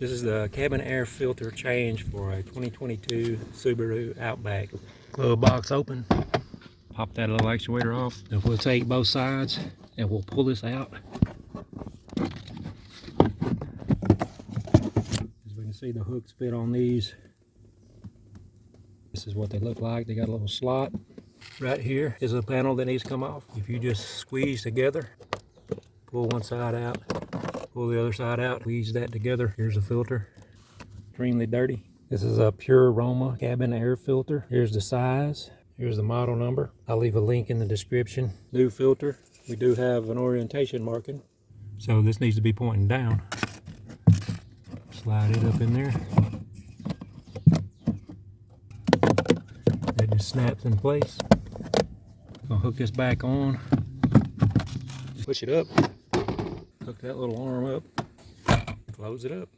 This is the cabin air filter change for a 2022 Subaru Outback. Glove box open. Pop that little actuator off. And we'll take both sides and we'll pull this out. As we can see, the hooks fit on these. This is what they look like. They got a little slot. Right here is a panel that needs to come off. If you just squeeze together, pull one side out, pull the other side out, squeeze that together. Here's the filter. Extremely dirty. This is a pure aroma cabin air filter. Here's the size. Here's the model number. I'll leave a link in the description. New filter. We do have an orientation marking, so this needs to be pointing down. Slide it up in there. It just snaps in place. Gonna hook this back on. Push it up. Hook that little arm up. Close it up.